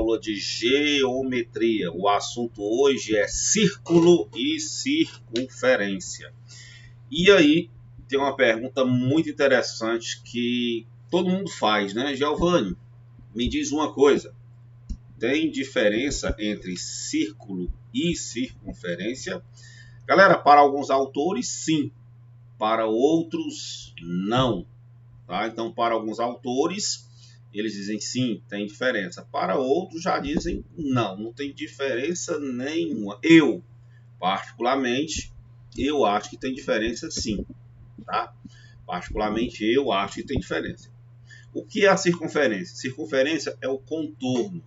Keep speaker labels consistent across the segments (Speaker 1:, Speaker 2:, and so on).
Speaker 1: aula de geometria. O assunto hoje é círculo e circunferência. E aí, tem uma pergunta muito interessante que todo mundo faz, né? Giovanni, me diz uma coisa. Tem diferença entre círculo e circunferência? Galera, para alguns autores, sim. Para outros, não. Tá? Então, para alguns autores, eles dizem sim, tem diferença. Para outros, já dizem não, não tem diferença nenhuma. Eu, particularmente, eu acho que tem diferença sim. Tá? Particularmente, eu acho que tem diferença. O que é a circunferência? Circunferência é o contorno.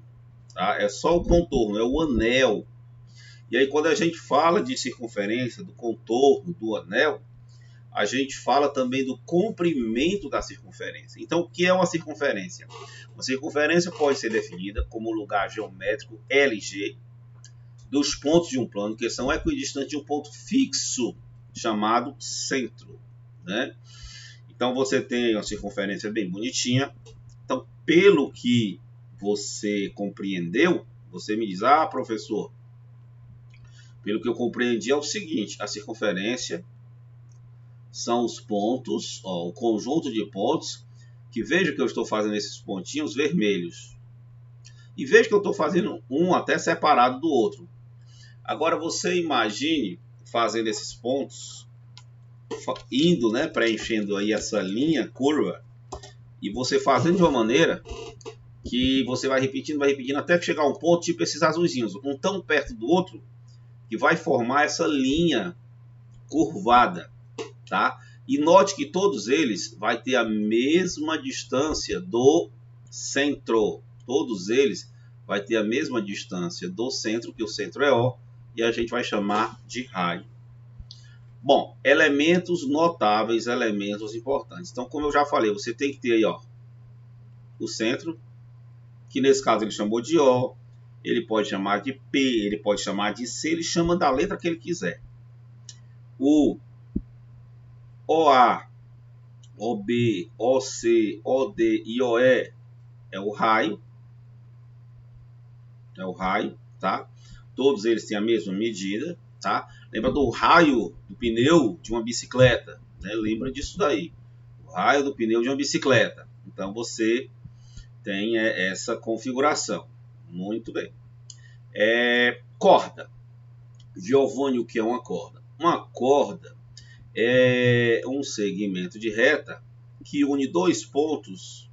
Speaker 1: Tá? É só o contorno, é o anel. E aí, quando a gente fala de circunferência, do contorno, do anel, a gente fala também do comprimento da circunferência. Então, o que é uma circunferência? Uma circunferência pode ser definida como lugar geométrico LG dos pontos de um plano que são equidistantes de um ponto fixo chamado centro, né? Então, você tem uma circunferência bem bonitinha. Então, pelo que você compreendeu, você me diz, professor, pelo que eu compreendi é o seguinte, a circunferência são os pontos, o conjunto de pontos, que veja que eu estou fazendo esses pontinhos vermelhos. E veja que eu estou fazendo um até separado do outro. Agora você imagine fazendo esses pontos, indo, né, preenchendo aí essa linha curva, e você fazendo de uma maneira que você vai repetindo até chegar a um ponto tipo esses azulzinhos, um tão perto do outro, que vai formar essa linha curvada, tá? E note que todos eles vai ter a mesma distância do centro. Todos eles vai ter a mesma distância do centro, que o centro é O, e a gente vai chamar de raio. Bom, elementos notáveis, elementos importantes. Então, como eu já falei, você tem que ter aí, o centro, que nesse caso ele chamou de O, ele pode chamar de P, ele pode chamar de C, ele chama da letra que ele quiser. O OA, OB, OC, OD e OE é o raio. É o raio, tá? Todos eles têm a mesma medida, tá? Lembra do raio do pneu de uma bicicleta, né? Lembra disso daí. O raio do pneu de uma bicicleta. Então você tem essa configuração. Muito bem. Corda. Giovanni, o que é uma corda? Uma corda é um segmento de reta que une dois pontos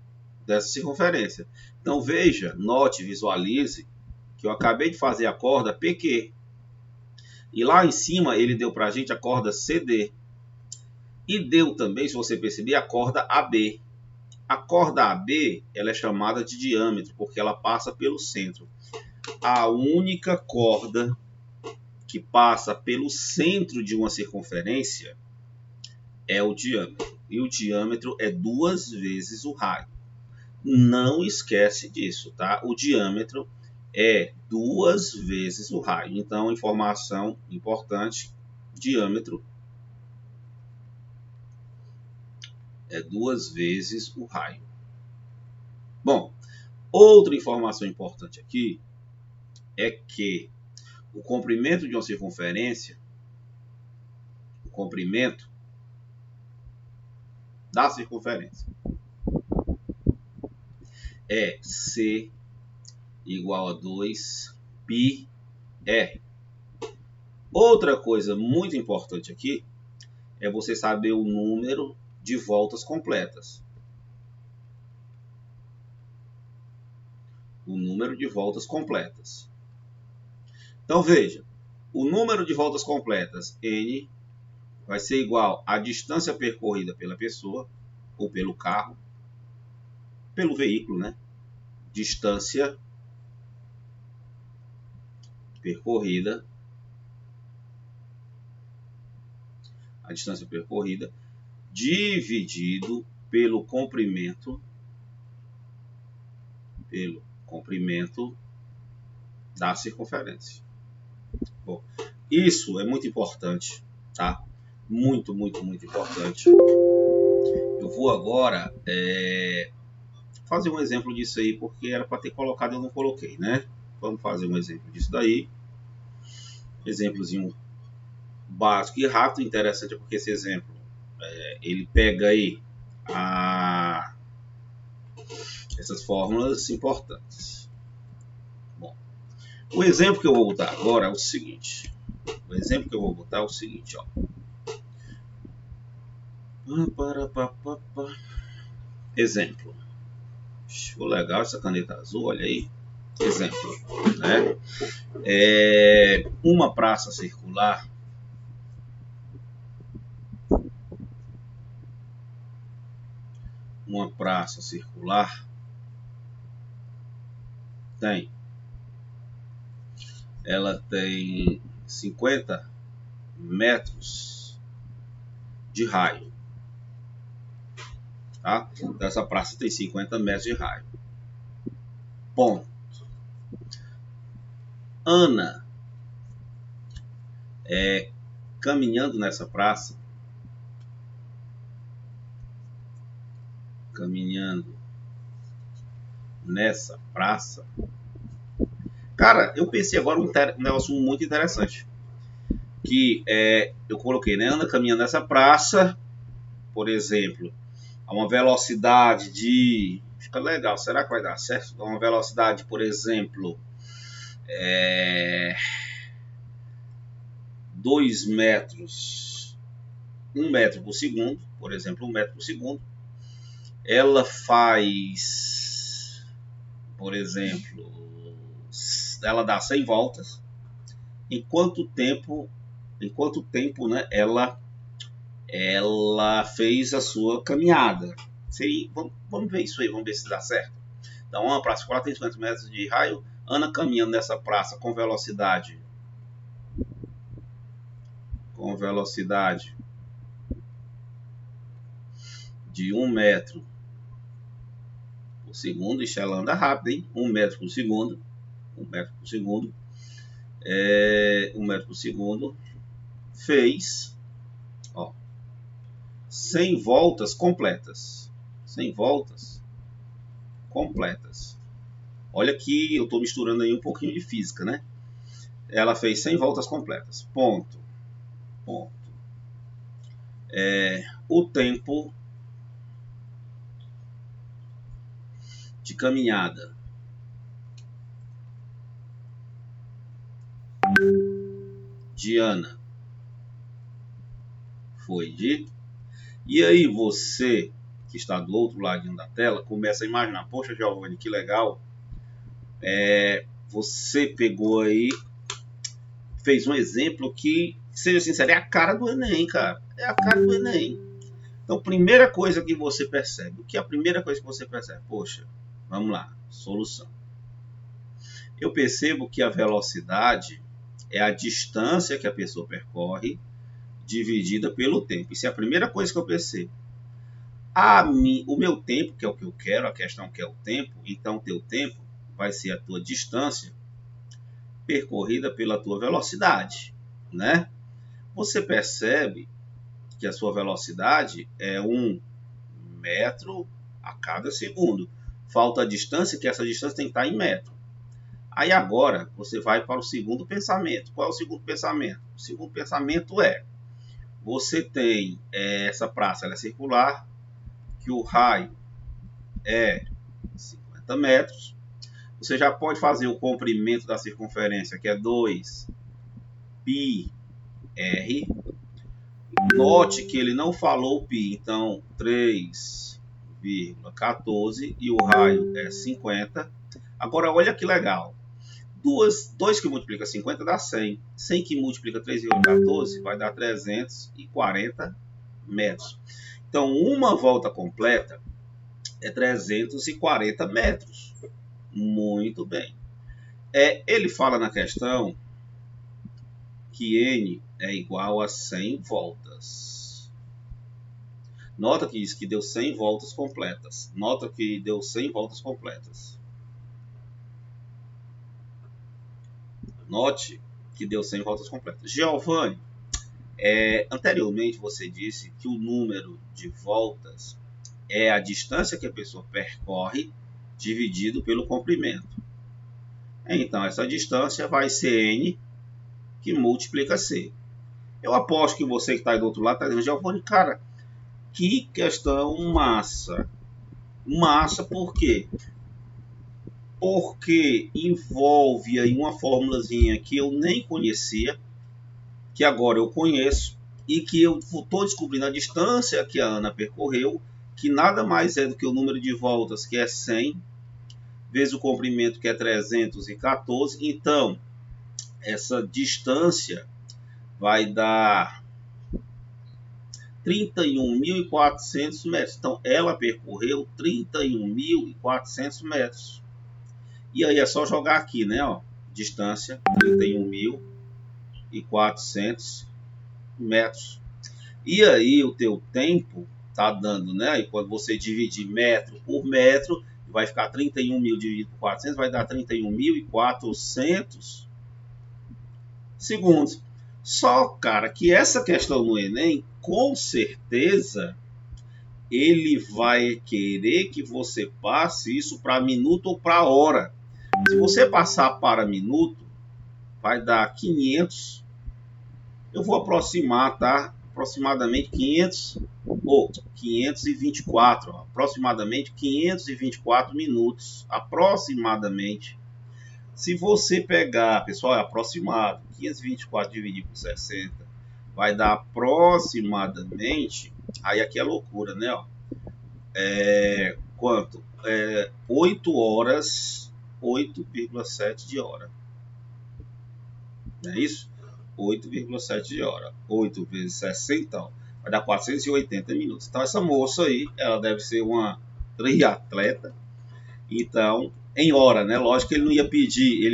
Speaker 1: dessa circunferência. Então veja, note, visualize que eu acabei de fazer a corda PQ. E lá em cima ele deu para a gente a corda CD. E deu também, se você perceber, a corda AB. A corda AB ela é chamada de diâmetro, porque ela passa pelo centro. A única corda que passa pelo centro de uma circunferência é o diâmetro. E o diâmetro é 2 vezes o raio. Não esquece disso, tá? O diâmetro é 2 vezes o raio. Então, informação importante, diâmetro é 2 vezes o raio. Bom, outra informação importante aqui é que o comprimento de uma circunferência, o comprimento da circunferência é C igual a 2 πr. Outra coisa muito importante aqui é você saber o número de voltas completas. O número de voltas completas. Então veja, o número de voltas completas, N, vai ser igual à distância percorrida pela pessoa, ou pelo carro, pelo veículo, né? Distância percorrida, a distância percorrida, dividido pelo comprimento da circunferência. Bom, isso é muito importante, tá? Muito, muito, muito importante. Eu vou agora fazer um exemplo disso aí, porque era para ter colocado e eu não coloquei, né? Vamos fazer um exemplo disso daí. Exemplozinho básico e rápido, interessante, porque esse exemplo ele pega aí essas fórmulas importantes. Bom, o exemplo que eu vou botar agora é o seguinte. Ó. Exemplo. Ficou legal essa caneta azul, olha aí. Exemplo, né? Uma praça circular ela tem 50 metros de raio, tá? Então, essa praça tem 50 metros de raio. Ponto. Ana caminhando nessa praça, cara, eu pensei agora um negócio muito interessante, que eu coloquei, né? Ana caminhando nessa praça, por exemplo, a uma velocidade de... Fica legal, será que vai dar certo? A uma velocidade, por exemplo, 2 metros, 1 metro por segundo, por exemplo, 1 metro por segundo. Ela faz, por exemplo, ela dá 100 voltas. Em quanto tempo, né, ela fez a sua caminhada? Vamos ver isso aí, vamos ver se dá certo. Então, uma praça com 450 metros de raio, Ana caminhando nessa praça com velocidade de 1 metro por segundo. Isso ela anda rápido, hein? 1 metro por segundo. 1 metro por segundo. 1 metro por segundo. Fez 100 voltas completas. 100 voltas completas. Olha que eu estou misturando aí um pouquinho de física, né? Ela fez 100 voltas completas. Ponto. O tempo de caminhada de Ana foi de... E aí você que está do outro ladinho da tela começa a imaginar, poxa, Giovanni, que legal. Você pegou aí, fez um exemplo que, seja sincero, é a cara do Enem, cara. É a cara do Enem. Então, primeira coisa que você percebe. O que é a primeira coisa que você percebe? Poxa, vamos lá, solução. Eu percebo que a velocidade é a distância que a pessoa percorre dividida pelo tempo. Isso é a primeira coisa que eu percebo. O meu tempo, que é o que eu quero, a questão que é o tempo, então o teu tempo vai ser a tua distância percorrida pela tua velocidade, né? Você percebe que a sua velocidade é 1 metro a cada segundo. Falta a distância, que essa distância tem que estar em metro. Aí agora você vai para o segundo pensamento. Qual é o segundo pensamento? O segundo pensamento é: você tem essa praça, ela é circular, que o raio é 50 metros. Você já pode fazer o comprimento da circunferência, que é 2 πr. Note que ele não falou π, então 3,14 e o raio é 50. Agora olha que legal. 2 que multiplica 50 dá 100. 100 que multiplica 3,14 vai dar 340 metros. Então, uma volta completa é 340 metros. Muito bem. Ele fala na questão que N é igual a 100 voltas. Nota que diz que deu 100 voltas completas. Note que deu 100 voltas completas. Giovanni, anteriormente você disse que o número de voltas é a distância que a pessoa percorre dividido pelo comprimento. Então, essa distância vai ser n que multiplica c. Eu aposto que você que está aí do outro lado está dizendo, Giovanni, cara, que questão massa. Massa por quê? Porque envolve aí uma formulazinha que eu nem conhecia, que agora eu conheço, e que eu estou descobrindo a distância que a Ana percorreu, que nada mais é do que o número de voltas, que é 100, vezes o comprimento, que é 314. Então, essa distância vai dar 31.400 metros. Então, ela percorreu 31.400 metros. E aí é só jogar aqui, né? Ó, distância, 31.400 metros. E aí o teu tempo tá dando, né? E quando você dividir metro por metro, vai ficar 31.000 dividido por 400, vai dar 31.400 segundos. Só, cara, que essa questão no Enem, com certeza, ele vai querer que você passe isso para minuto ou para hora. Se você passar para minuto, vai dar 500. Eu vou aproximar, tá? Aproximadamente 500 ou 524, aproximadamente 524 minutos, aproximadamente. Se você pegar, pessoal, é aproximado, 524 dividido por 60, vai dar aproximadamente, aí aqui é loucura, né? Ó, quanto? 8 horas, 8,7 de hora. Não é isso? 8,7 de hora. 8 vezes 60, ó, vai dar 480 minutos. Então, essa moça aí, ela deve ser uma triatleta. Então, em hora, né? Lógico que ele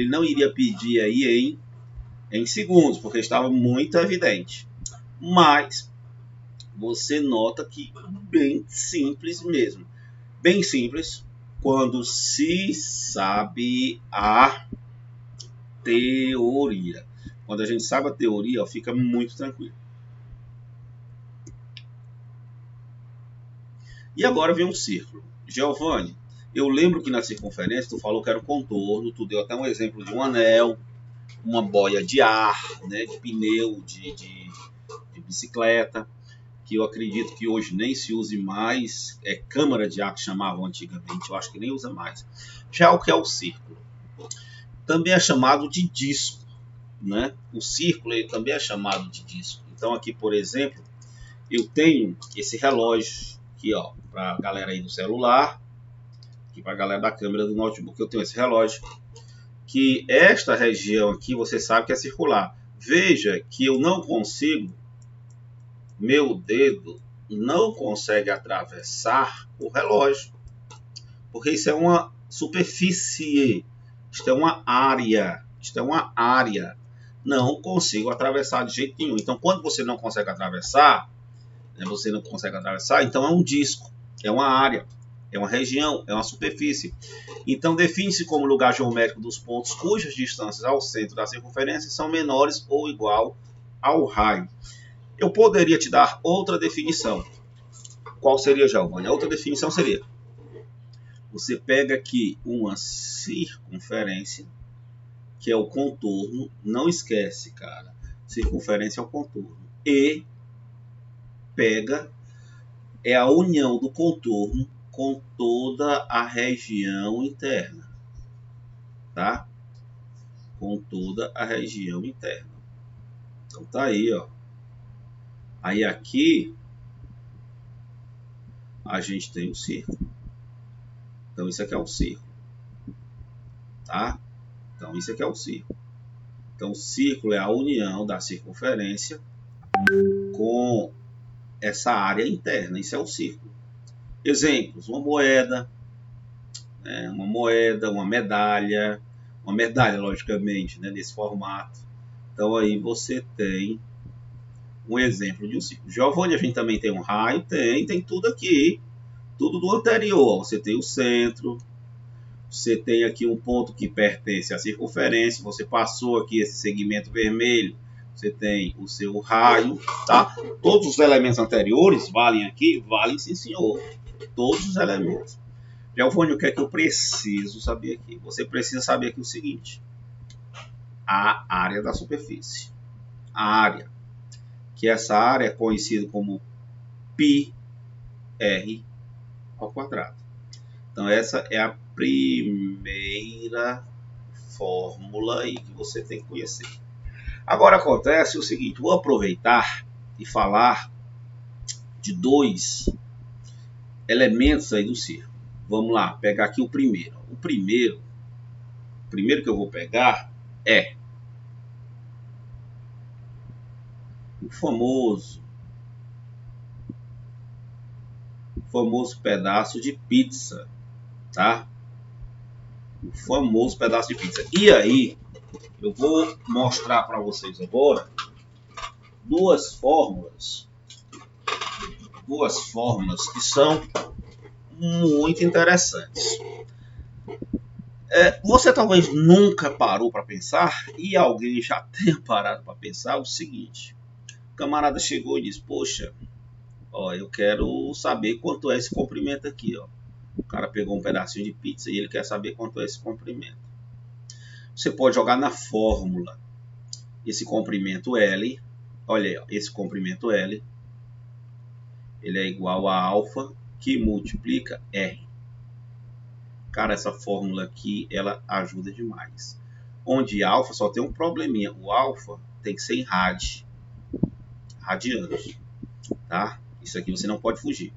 Speaker 1: não iria pedir aí em segundos, porque estava muito evidente. Mas, você nota que bem simples mesmo. Bem simples, quando se sabe a teoria. Quando a gente sabe a teoria, ó, fica muito tranquilo. E agora vem um círculo. Giovanni, eu lembro que na circunferência tu falou que era o contorno, tu deu até um exemplo de um anel, uma boia de ar, né, de pneu, de bicicleta, que eu acredito que hoje nem se use mais, é câmara de ar que chamavam antigamente, eu acho que nem usa mais. Já o que é o círculo? Também é chamado de disco. Né? O círculo ele também é chamado de disco. Então aqui, por exemplo, eu tenho esse relógio aqui, ó, para a galera aí do celular, aqui para a galera da câmera do notebook, eu tenho esse relógio, que esta região aqui você sabe que é circular. Veja que eu não consigo, meu dedo não consegue atravessar o relógio, porque isso é uma superfície, isto é uma área, não consigo atravessar de jeito nenhum. Então, quando você não consegue atravessar, então é um disco, é uma área, é uma região, é uma superfície. Então, define-se como lugar geométrico dos pontos cujas distâncias ao centro da circunferência são menores ou igual ao raio. Eu poderia te dar outra definição. Qual seria, Giovanni? A outra definição seria: você pega aqui uma circunferência, que é o contorno, não esquece, cara, circunferência é o contorno, e pega, é a união do contorno com toda a região interna, tá? Com toda a região interna. Então tá aí, ó. Aí aqui a gente tem o círculo. Então isso aqui é o círculo, tá? Então isso aqui é o círculo. Então o círculo é a união da circunferência com essa área interna. Isso é o círculo. Exemplos: uma moeda, uma medalha, logicamente, né, nesse formato. Então aí você tem um exemplo de um círculo. Giovanni, a gente também tem um raio? Tem tudo aqui, tudo do anterior. Você tem o centro, você tem aqui um ponto que pertence à circunferência, você passou aqui esse segmento vermelho, você tem o seu raio, tá? Todos os elementos anteriores valem aqui? Valem, sim, senhor. Todos os elementos. Giovanni, o que é que eu preciso saber aqui? Você precisa saber aqui o seguinte. A área da superfície. A área. Que essa área é conhecida como πr ao quadrado. Então essa é a primeira fórmula aí que você tem que conhecer. Agora acontece o seguinte, vou aproveitar e falar de dois elementos aí do círculo. Vamos lá, pegar aqui o primeiro. O primeiro que eu vou pegar é o famoso pedaço de pizza, tá? O famoso pedaço de pizza. E aí, eu vou mostrar para vocês agora duas fórmulas que são muito interessantes. Você talvez nunca parou para pensar, e alguém já tenha parado para pensar o seguinte. O camarada chegou e disse, poxa, ó, eu quero saber quanto é esse comprimento aqui, ó. O cara pegou um pedacinho de pizza e ele quer saber quanto é esse comprimento. Você pode jogar na fórmula esse comprimento L. Olha aí, ó, esse comprimento L, ele é igual a alfa que multiplica R. Cara, essa fórmula aqui, ela ajuda demais. Onde alfa só tem um probleminha. O alfa tem que ser em radianos, tá? Isso aqui você não pode fugir.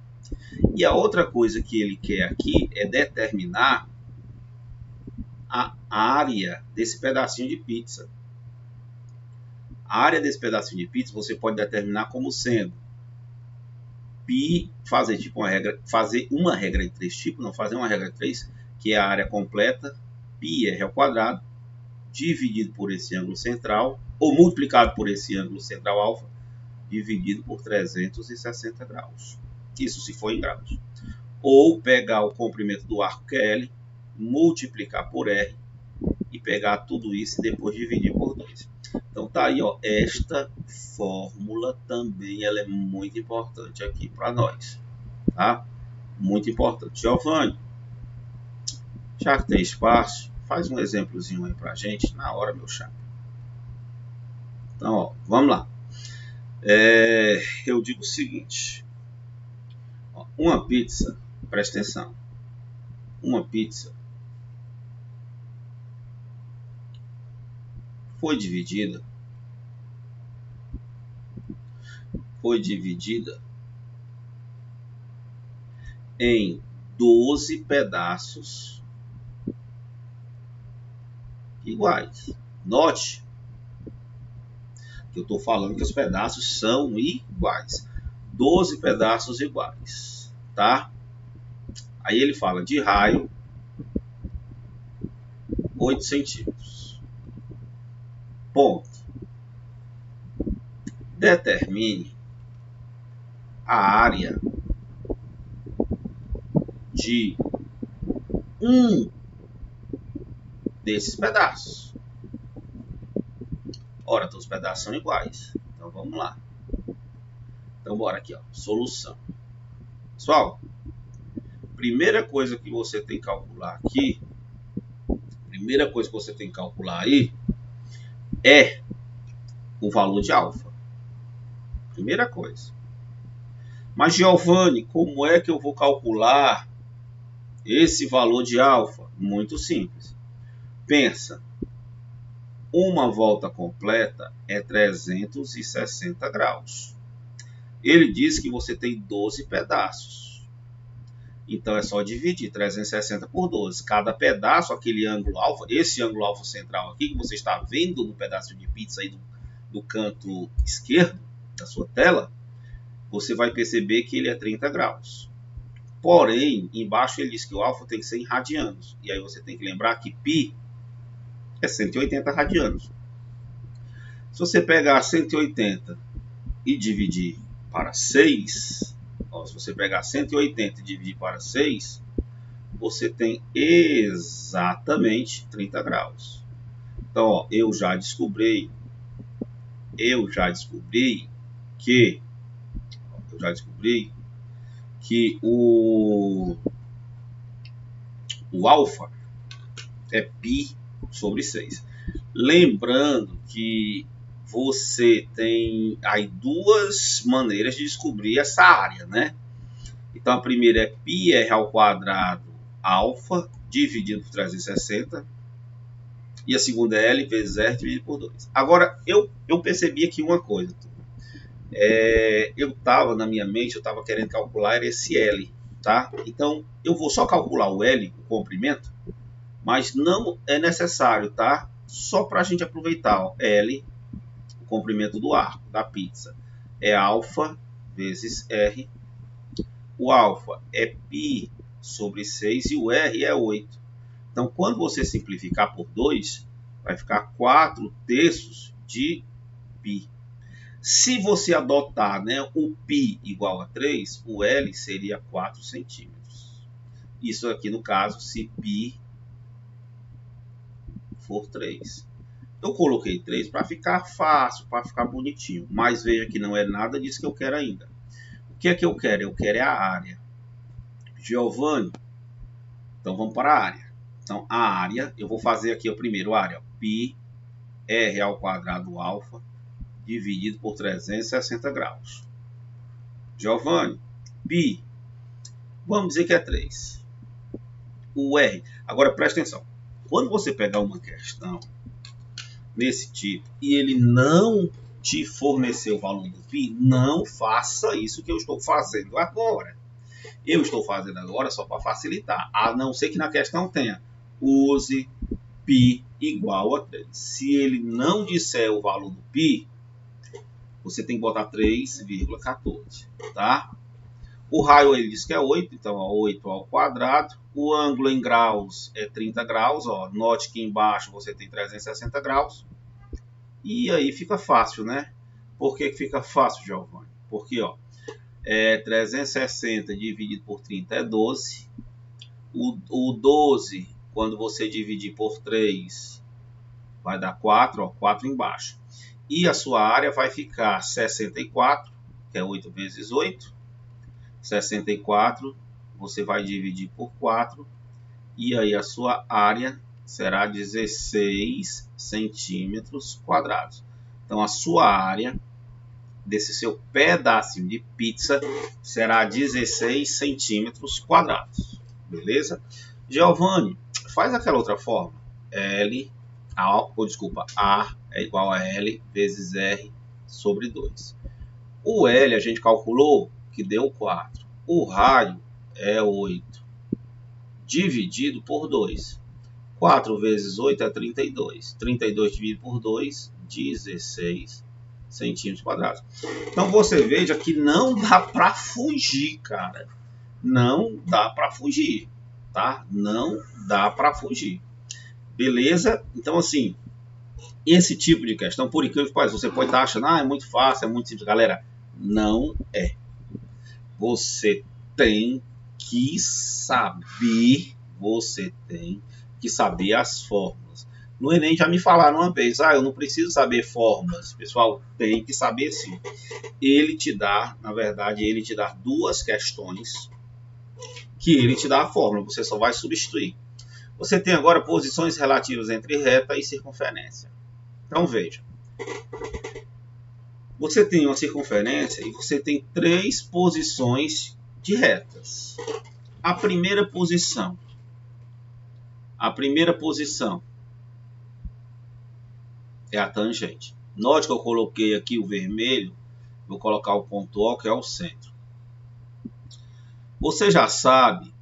Speaker 1: E a outra coisa que ele quer aqui é determinar a área desse pedacinho de pizza. A área desse pedacinho de pizza você pode determinar como sendo π, fazer uma regra de 3 tipos, não fazer uma regra de 3, que é a área completa, πr ao quadrado, dividido por esse ângulo central, ou multiplicado por esse ângulo central alfa, dividido por 360 graus. Isso se for em graus. Ou pegar o comprimento do arco, que é L, multiplicar por R, e pegar tudo isso e depois dividir por 2. Então tá aí, ó, esta fórmula também ela é muito importante aqui para nós, tá? Muito importante. Giovanni, já que tem espaço, faz um exemplozinho aí pra gente na hora, meu chapa. Então, ó, vamos lá. Eu digo o seguinte, ó, uma pizza, presta atenção, uma pizza foi dividida em 12 pedaços iguais. Note que eu estou falando que os pedaços são iguais. 12 pedaços iguais, tá? Aí ele fala de raio 8 centímetros. Ponto. Determine a área de um desses pedaços. Ora, todos os pedaços são iguais. Então vamos lá. Então bora aqui, ó. Solução. Pessoal, primeira coisa que você tem que calcular aqui, aí é o valor de alfa. Primeira coisa. Mas Giovanni, como é que eu vou calcular esse valor de alfa? Muito simples. Pensa, uma volta completa é 360 graus. Ele diz que você tem 12 pedaços. Então é só dividir 360 por 12. Cada pedaço, aquele ângulo alfa, esse ângulo alfa central aqui, que você está vendo no pedaço de pizza aí do canto esquerdo da sua tela, você vai perceber que ele é 30 graus. Porém, embaixo ele diz que o alfa tem que ser em radianos. E aí você tem que lembrar que π é 180 radianos. Se você pegar 180 e dividir para 6, ó, se você pegar 180 e dividir para 6, você tem exatamente 30 graus. Então, ó, eu já descobri que que o alfa é π sobre 6. Lembrando que você tem aí duas maneiras de descobrir essa área, né? Então a primeira é πr ao quadrado alfa dividido por 360 e a segunda é L vezes R dividido por 2. Agora, eu percebi aqui uma coisa. Eu estava na minha mente, eu estava querendo calcular esse L, tá? Então, eu vou só calcular o L, o comprimento, mas não é necessário, tá? Só para a gente aproveitar, ó, L, o comprimento do arco, da pizza, é alfa vezes R. O alfa é π sobre 6 e o R é 8. Então, quando você simplificar por 2, vai ficar 4 terços de π. Se você adotar, né, o π igual a 3, o L seria 4 centímetros. Isso aqui no caso, se π for 3. Eu coloquei 3 para ficar fácil, para ficar bonitinho. Mas veja que não é nada disso que eu quero ainda. O que é que eu quero? Eu quero é a área. Giovanni, então vamos para a área. Então a área, eu vou fazer aqui o primeiro área. π r ao quadrado alfa dividido por 360 graus. Giovanni, π, vamos dizer que é 3. O R, agora presta atenção. Quando você pegar uma questão nesse tipo e ele não te fornecer o valor do π, não faça isso que eu estou fazendo agora. Eu estou fazendo agora só para facilitar, a não ser que na questão tenha use π igual a 3. Se ele não disser o valor do π, você tem que botar 3,14, tá? O raio ele diz que é 8, então ó, 8 ao quadrado. O ângulo em graus é 30 graus, ó. Note que embaixo você tem 360 graus. E aí fica fácil, né? Por que fica fácil, Giovanni? Porque, ó, 360 dividido por 30 é 12. O 12, quando você dividir por 3, vai dar 4, ó, 4 embaixo. E a sua área vai ficar 64, que é 8 vezes 8. 64, você vai dividir por 4. E aí a sua área será 16 centímetros quadrados. Então a sua área desse seu pedacinho de pizza será 16 centímetros quadrados. Beleza? Giovanni, faz aquela outra forma. A é igual a L vezes R sobre 2. O L a gente calculou que deu 4. O raio é 8. Dividido por 2. 4 vezes 8 é 32. 32 dividido por 2, 16 centímetros quadrados. Então você veja que não dá para fugir, cara. Não dá para fugir, tá? Não dá para fugir. Beleza? Então assim, esse tipo de questão, por incrível que pareça, você pode estar achando, é muito fácil, é muito simples. Galera, não é. Você tem que saber, as fórmulas. No Enem já me falaram uma vez, eu não preciso saber fórmulas. Pessoal, tem que saber sim. Ele te dá, na verdade, ele te dá duas questões que ele te dá a fórmula, você só vai substituir. Você tem agora posições relativas entre reta e circunferência. Então veja, você tem uma circunferência e você tem 3 posições de retas. A primeira posição é a tangente. Note que eu coloquei aqui o vermelho, vou colocar o ponto O, que é o centro. Você já sabe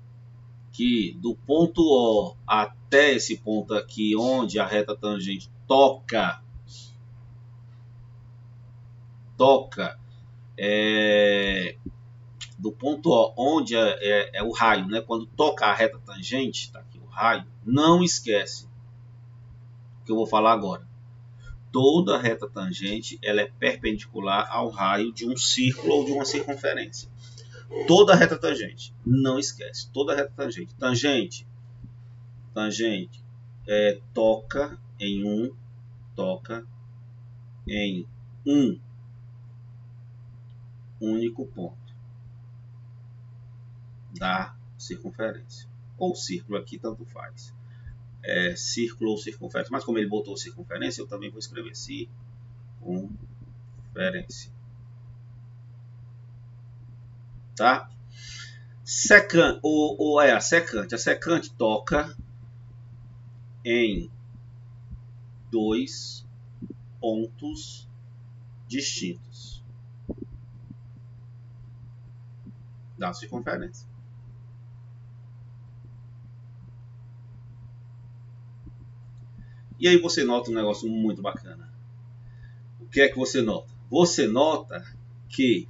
Speaker 1: que do ponto O até esse ponto aqui, onde a reta tangente toca do ponto O, onde é o raio, né? Quando toca a reta tangente, está aqui o raio, não esquece o que eu vou falar agora. Toda reta tangente ela é perpendicular ao raio de um círculo ou de uma circunferência. Toda reta tangente, não esquece, toda reta tangente. Tangente toca em um único ponto. da circunferência. Ou círculo aqui, tanto faz. Círculo ou circunferência. Mas como ele botou circunferência, eu também vou escrever circunferência. Tá? A secante. A secante toca em dois pontos distintos da circunferência. E aí você nota um negócio muito bacana. O que é que você nota? Você nota que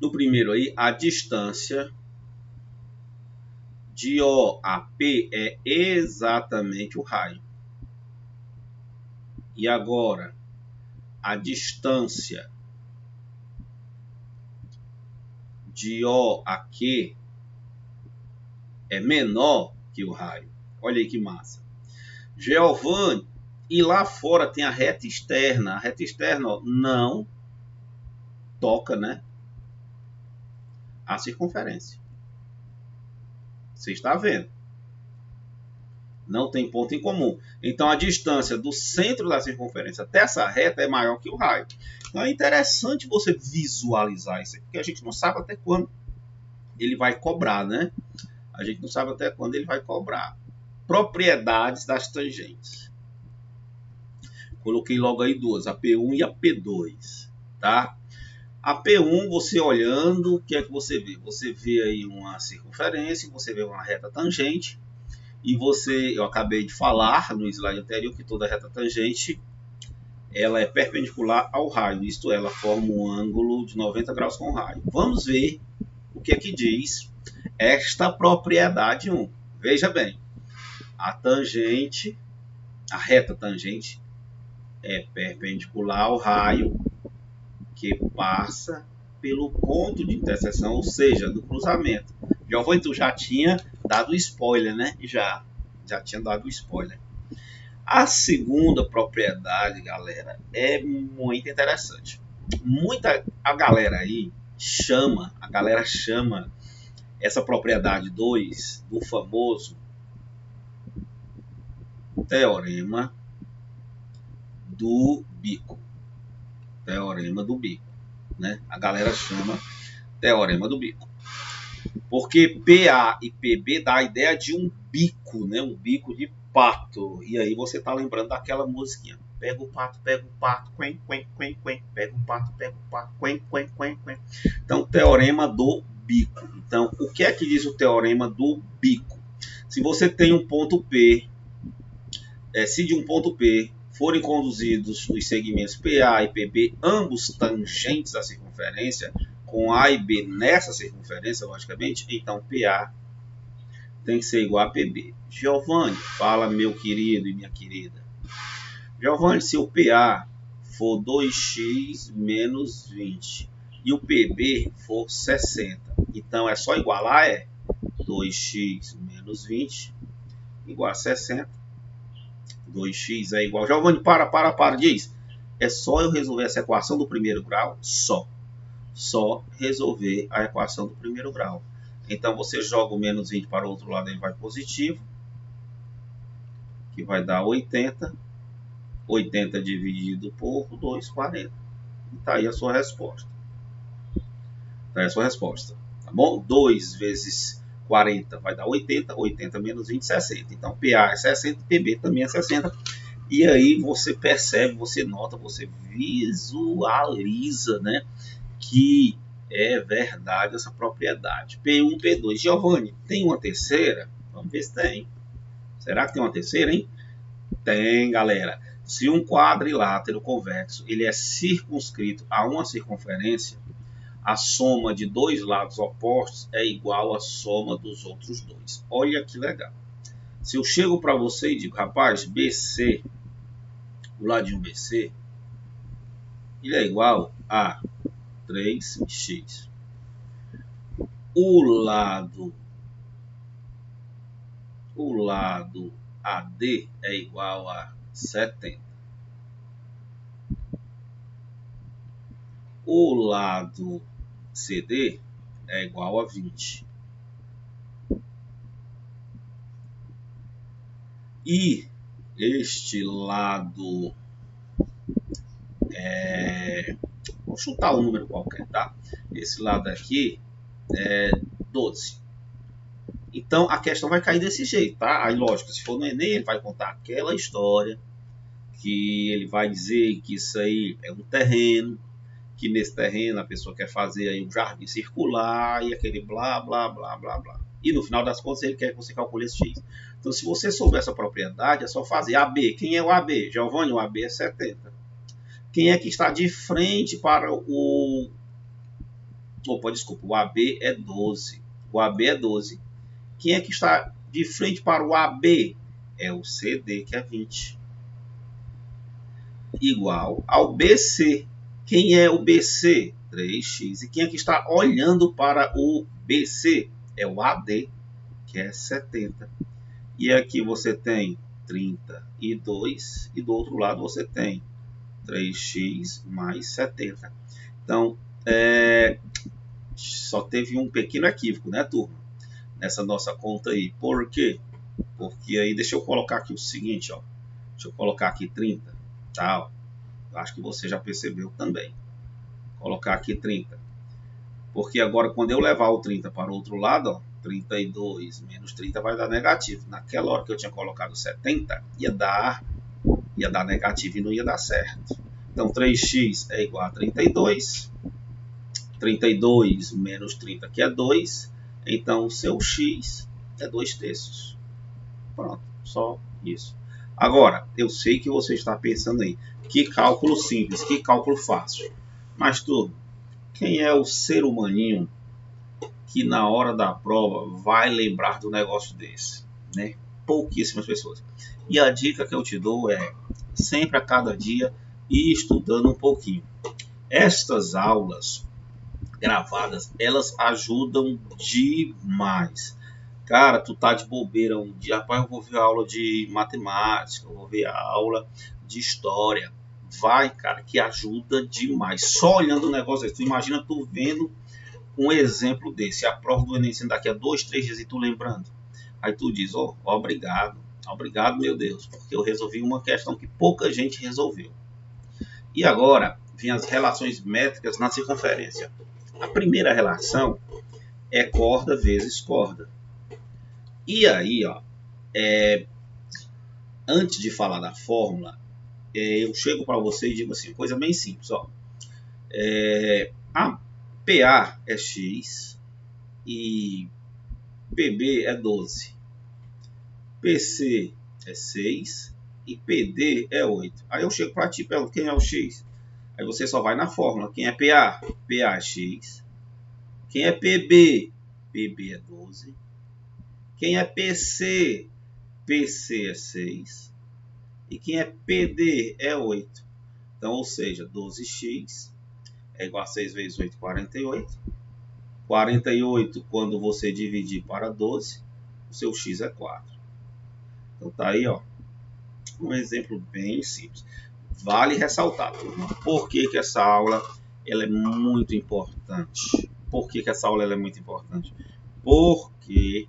Speaker 1: no primeiro aí a distância de O a P é exatamente o raio. E agora a distância de O a Q é menor que o raio. Olha aí que massa. Giovanni, e lá fora tem a reta externa. A reta externa, ó, não toca, né, a circunferência. Você está vendo? Não tem ponto em comum. Então a distância do centro da circunferência até essa reta é maior que o raio. Então é interessante você visualizar isso aqui, porque a gente não sabe até quando ele vai cobrar, né? A gente não sabe até quando ele vai cobrar. Propriedades das tangentes. Coloquei logo aí duas, a P1 e a P2, tá? A P1, você olhando, o que é que você vê? Você vê aí uma circunferência, você vê uma reta tangente, e eu acabei de falar no slide anterior que toda reta tangente ela é perpendicular ao raio, isto é, ela forma um ângulo de 90 graus com o raio. Vamos ver o que é que diz esta propriedade 1. Veja bem, a reta tangente é perpendicular ao raio que passa pelo ponto de interseção, ou seja, do cruzamento. Giovanni, tu já tinha dado spoiler, né? Já tinha dado spoiler. A segunda propriedade, galera, é muito interessante. A galera chama essa propriedade 2 do famoso teorema do bico. Teorema do bico, né? A galera chama teorema do bico. Porque PA e PB dá a ideia de um bico, né? Um bico de pato. E aí você tá lembrando daquela musiquinha. Pega o pato, quen, quen, quen, quen. Pega o pato, quen, quen, quen, quen. Então, teorema do bico. Então, o que é que diz o teorema do bico? Se você tem um ponto P, se de um ponto P forem conduzidos os segmentos PA e PB, ambos tangentes à circunferência, com A e B nessa circunferência, logicamente, então PA tem que ser igual a PB. Giovanni, fala meu querido e minha querida. Giovanni, se o PA for 2x menos 20 e o PB for 60, então é só igualar, 2x menos 20 igual a 60. 2x é igual... Giovanni, para, diz. É só eu resolver essa equação do primeiro grau? Só resolver a equação do primeiro grau. Então, você joga o menos 20 para o outro lado, ele vai positivo, que vai dar 80. 80 dividido por 2, 40. E tá aí a sua resposta. Tá bom? 2 vezes 40 vai dar 80. 80 menos 20, 60. Então, PA é 60, PB também é 60. E aí você percebe, você nota, você visualiza, né, que é verdade essa propriedade. P1, P2. Giovanni, tem uma terceira? Vamos ver se tem. Será que tem uma terceira, hein? Tem, galera. Se um quadrilátero convexo ele é circunscrito a uma circunferência, a soma de dois lados opostos é igual à soma dos outros dois. Olha que legal. Se eu chego para você e digo, rapaz, BC, o ladinho BC, ele é igual a 3x. O lado AD é igual a 70. O lado CD é igual a 20. E este lado, vou chutar um número qualquer, tá? Esse lado aqui é 12. Então a questão vai cair desse jeito, tá? Aí lógico, se for no Enem, ele vai contar aquela história, que ele vai dizer que isso aí é um terreno, que nesse terreno a pessoa quer fazer aí um jardim circular e aquele blá, blá, blá, blá, blá. E no final das contas ele quer que você calcule esse X. Então se você souber essa propriedade, é só fazer AB. Quem é o AB? Giovanni, o AB é 70. Quem é que está de frente para o... Opa, desculpa, o AB é 12. O AB é 12. Quem é que está de frente para o AB? É o CD, que é 20. Igual ao BC. Quem é o BC? 3x. E quem é que está olhando para o BC? É o AD, que é 70. E aqui você tem 32 e do outro lado você tem 3x mais 70. Então, só teve um pequeno equívoco, né, turma? Nessa nossa conta aí. Por quê? Porque aí, deixa eu colocar aqui o seguinte, ó. Deixa eu colocar aqui 30, tá? Acho que você já percebeu também. Colocar aqui 30. Porque agora, quando eu levar o 30 para o outro lado, ó, 32 menos 30 vai dar negativo. Naquela hora que eu tinha colocado 70, ia dar negativo e não ia dar certo. Então, 3x é igual a 32. 32 menos 30, que é 2. Então, o seu x é 2/3. Pronto, só isso. Agora, eu sei que você está pensando aí, que cálculo simples, que cálculo fácil. Mas tudo, quem é o ser humaninho que na hora da prova vai lembrar do negócio desse, né? Pouquíssimas pessoas. E a dica que eu te dou é sempre a cada dia ir estudando um pouquinho. Estas aulas gravadas, elas ajudam demais. Cara, tu tá de bobeira um dia, rapaz, eu vou ver a aula de matemática, eu vou ver a aula de história. Vai, cara, que ajuda demais. Só olhando o negócio aí, tu imagina tu vendo um exemplo desse, a prova do Enem sendo daqui a 2, 3 dias e tu lembrando. Aí tu diz, obrigado, obrigado meu Deus, porque eu resolvi uma questão que pouca gente resolveu. E agora vem as relações métricas na circunferência. A primeira relação é corda vezes corda. E aí, ó, antes de falar da fórmula, eu chego para você e digo assim, coisa bem simples, ó. A PA é X e PB é 12. PC é 6 e PD é 8. Aí eu chego para ti e pergunto quem é o X. Aí você só vai na fórmula. Quem é PA? PA é X. Quem é PB? PB é 12. Quem é PC? PC é 6. E quem é PD é 8. Então, ou seja, 12x é igual a 6 vezes 8, 48. 48, quando você dividir para 12, o seu x é 4. Então tá aí, ó, um exemplo bem simples. Vale ressaltar, turma, por que essa aula ela é muito importante. Por que essa aula ela é muito importante? Porque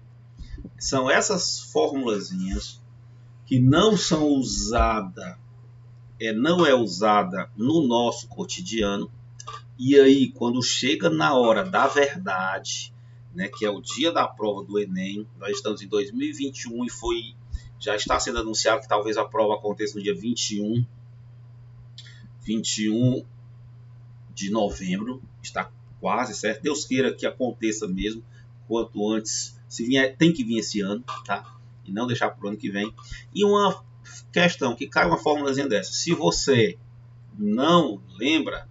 Speaker 1: são essas formulazinhas que não são usadas, não é usada no nosso cotidiano. E aí, quando chega na hora da verdade, né, que é o dia da prova do Enem, nós estamos em 2021 e já está sendo anunciado que talvez a prova aconteça no dia 21 de novembro, está quase certo. Deus queira que aconteça mesmo, quanto antes. Se vier, tem que vir esse ano, tá? E não deixar para o ano que vem. E uma questão, que cai uma formulazinha dessa. Se você não lembra,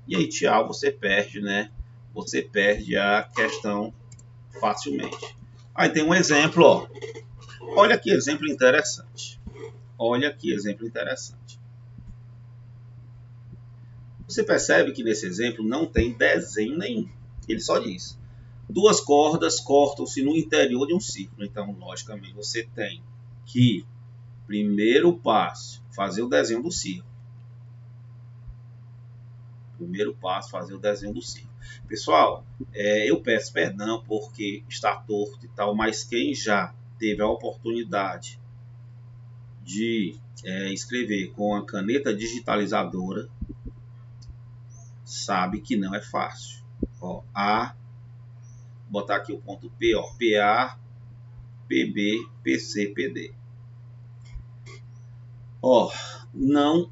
Speaker 1: e aí, tchau, você perde, né? Você perde a questão facilmente. Aí tem um exemplo, ó. Olha que exemplo interessante. Olha que exemplo interessante. Você percebe que nesse exemplo não tem desenho nenhum. Ele só diz: duas cordas cortam-se no interior de um círculo. Então, logicamente, você tem que, primeiro passo, fazer o desenho do círculo. Primeiro passo, fazer o desenho do círculo. Pessoal, eu peço perdão porque está torto e tal, mas quem já teve a oportunidade de escrever com a caneta digitalizadora sabe que não é fácil. Ó, botar aqui o ponto P, ó, PA, PB, PC, PD. Ó, não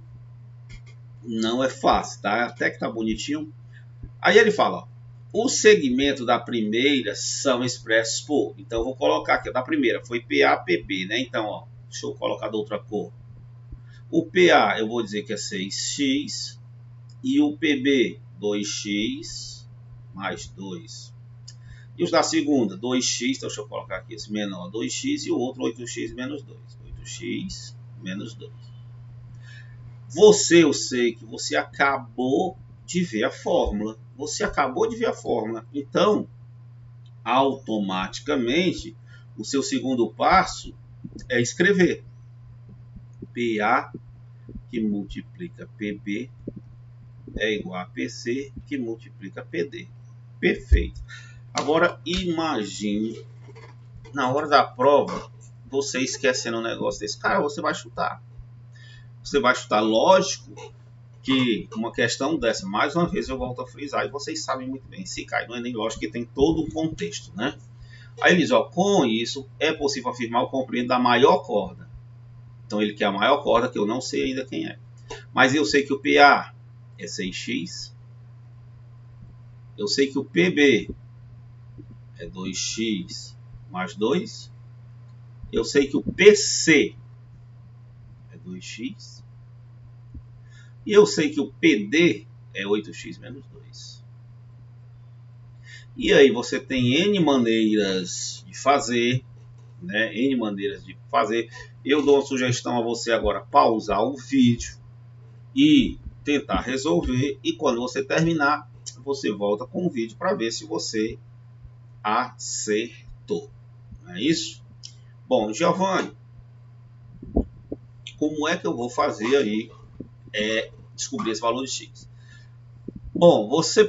Speaker 1: é fácil, tá? Até que tá bonitinho. Aí ele fala, ó, o segmento da primeira são expressos por. Então eu vou colocar aqui, ó, da primeira foi PA, PB, né? Então, ó, deixa eu colocar de outra cor. O PA eu vou dizer que é 6x e o PB 2x mais 2. E os da segunda, 2x, então deixa eu colocar aqui esse menor, 2x e o outro 8x menos 2. 8x menos 2. Eu sei que você acabou de ver a fórmula. Então, automaticamente, o seu segundo passo é escrever PA que multiplica PB é igual a PC que multiplica PD. Perfeito. Agora, imagine, na hora da prova, você esquecendo um negócio desse. Cara, você vai chutar. Lógico que uma questão dessa, mais uma vez eu volto a frisar, e vocês sabem muito bem, se cai, não é nem lógico que tem todo o contexto, né? Aí ele diz, ó, com isso é possível afirmar o comprimento da maior corda. Então ele quer a maior corda, que eu não sei ainda quem é. Mas eu sei que o PA é 6x. Eu sei que o PB é 2x mais 2. Eu sei que o PC é 2x. E eu sei que o PD é 8x menos 2. E aí você tem N maneiras de fazer, né? N maneiras de fazer. Eu dou uma sugestão a você agora, pausar o vídeo e tentar resolver. E quando você terminar, você volta com o vídeo para ver se você acertou. Não é isso? Bom, Giovanni, como é que eu vou fazer aí descobrir esse valor de X? Bom, você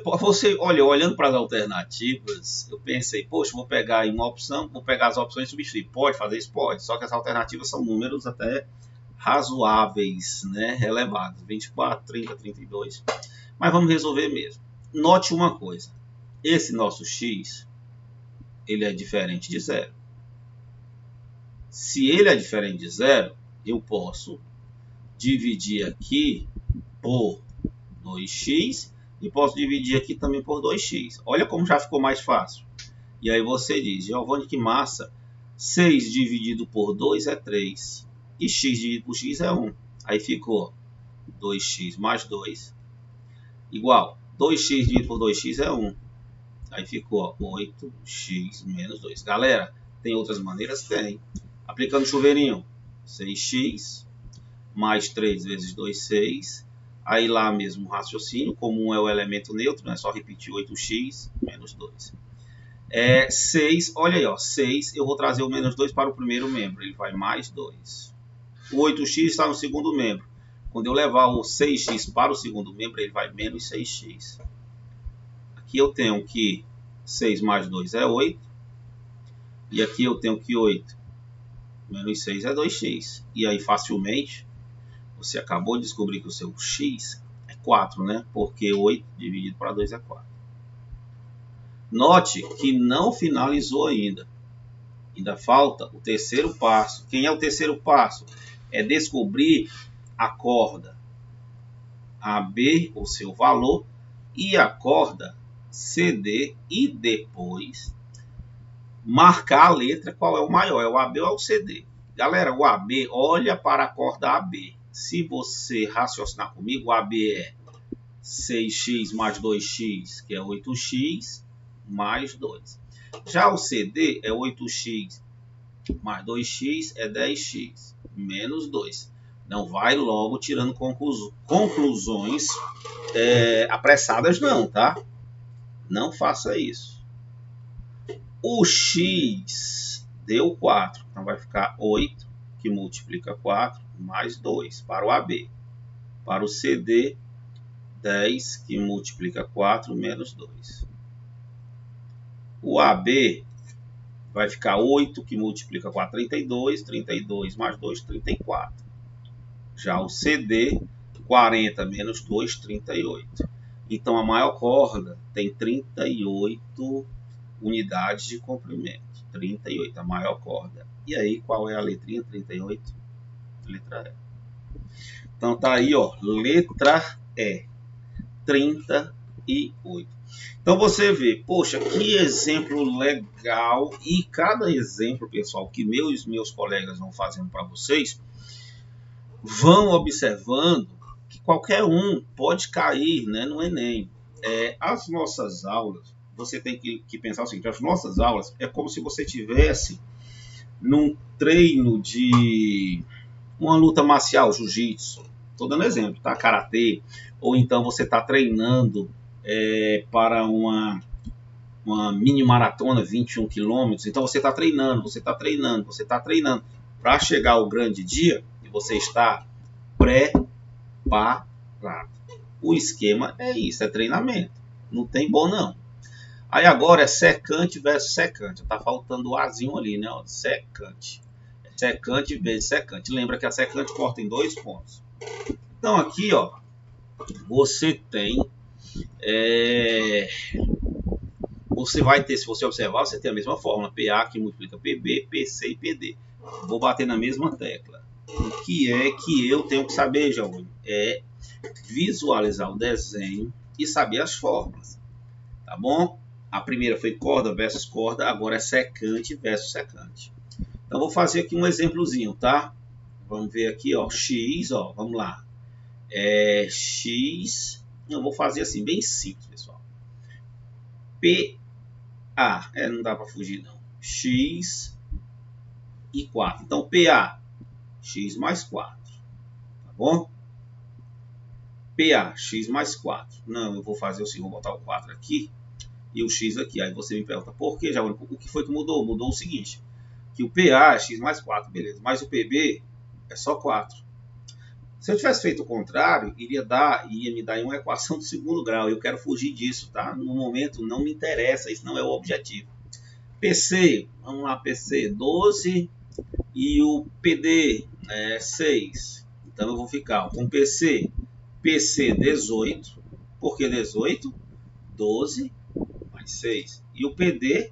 Speaker 1: olha, olhando para as alternativas, eu pensei, poxa, vou pegar aí uma opção, vou pegar as opções e substituir. Pode fazer isso? Pode. Só que as alternativas são números até razoáveis, né? Relevados. 24, 30, 32. Mas vamos resolver mesmo. Note uma coisa. Esse nosso X, ele é diferente de zero. Se ele é diferente de zero, eu posso dividir aqui por 2x e posso dividir aqui também por 2x. Olha como já ficou mais fácil. E aí você diz, Giovanni, que massa, 6 dividido por 2 é 3. E x dividido por x é 1. Aí ficou 2x mais 2 igual 2x dividido por 2x é 1. Aí ficou 8x menos 2. Galera, tem outras maneiras? Tem. Aplicando chuveirinho, 6x mais 3 vezes 2, 6. Aí lá mesmo o raciocínio, como 1 é o elemento neutro, é só repetir 8x menos 2. 6, olha aí, ó, 6, eu vou trazer o menos 2 para o primeiro membro, ele vai mais 2. O 8x está no segundo membro. Quando eu levar o 6x para o segundo membro, ele vai menos 6x. Aqui eu tenho que 6 mais 2 é 8. E aqui eu tenho que 8 menos 6 é 2x. E aí facilmente você acabou de descobrir que o seu x é 4, né? Porque 8 dividido para 2 é 4. Note que não finalizou ainda. Ainda falta o terceiro passo. Quem é o terceiro passo? É descobrir a corda AB, o seu valor, e a corda CD, e depois marcar a letra qual é o maior, é o AB ou é o CD. Galera, o AB, olha para a corda AB. Se você raciocinar comigo, o AB é 6x mais 2x, que é 8x, mais 2. Já o CD é 8x mais 2x é 10x, menos 2. Não vai logo tirando conclusões apressadas não, tá? Não faça isso. O x deu 4, então vai ficar 8, que multiplica 4, mais 2 para o AB. Para o CD, 10 que multiplica 4 menos 2. O AB vai ficar 8 que multiplica 4, 32. 32 mais 2, 34. Já o CD, 40 menos 2, 38. Então a maior corda tem 38 unidades de comprimento. 38, a maior corda. E aí, qual é a letrinha 38? Letra E. Então tá aí, ó, letra E. 38. Então você vê, poxa, que exemplo legal. E cada exemplo, pessoal, que meus colegas vão fazendo para vocês, vão observando que qualquer um pode cair, né, no Enem. As nossas aulas, você tem que pensar o seguinte: as nossas aulas é como se você tivesse num treino de uma luta marcial, jiu-jitsu. Estou dando exemplo, tá? Karatê. Ou então você está treinando para uma mini maratona, 21 quilômetros. Então você está treinando, você está treinando, você está treinando. Para chegar ao grande dia, e você está preparado. O esquema é isso, é treinamento. Não tem bom não. Aí agora é secante versus secante. Tá faltando o azinho ali, né? Ó, secante. Secante vezes secante. Lembra que a secante corta em 2 pontos. Então aqui, ó, você tem... você vai ter, se você observar, você tem a mesma fórmula. PA que multiplica PB, PC e PD. Vou bater na mesma tecla. O que é que eu tenho que saber, Giovanni? É visualizar o desenho e saber as fórmulas. Tá bom? A primeira foi corda versus corda, agora é secante versus secante. Então vou fazer aqui um exemplozinho, tá? Vamos ver aqui, ó, x, ó, vamos lá. X, eu vou fazer assim, bem simples, pessoal. PA, não dá para fugir não. X e 4. Então PA, x mais 4, tá bom? PA, x mais 4. Não, eu vou fazer assim, vou botar o 4 aqui e o x aqui. Aí você me pergunta, por que, Jaúnico? O que foi que mudou? Mudou o seguinte, que o PA é x mais 4, beleza, mas o PB é só 4. Se eu tivesse feito o contrário, ia me dar uma equação de segundo grau. Eu quero fugir disso, tá? No momento não me interessa, isso não é o objetivo. PC, vamos lá, PC 12 e o PD 6. Então eu vou ficar com PC 18. Por que 18? 12 mais 6. E o PD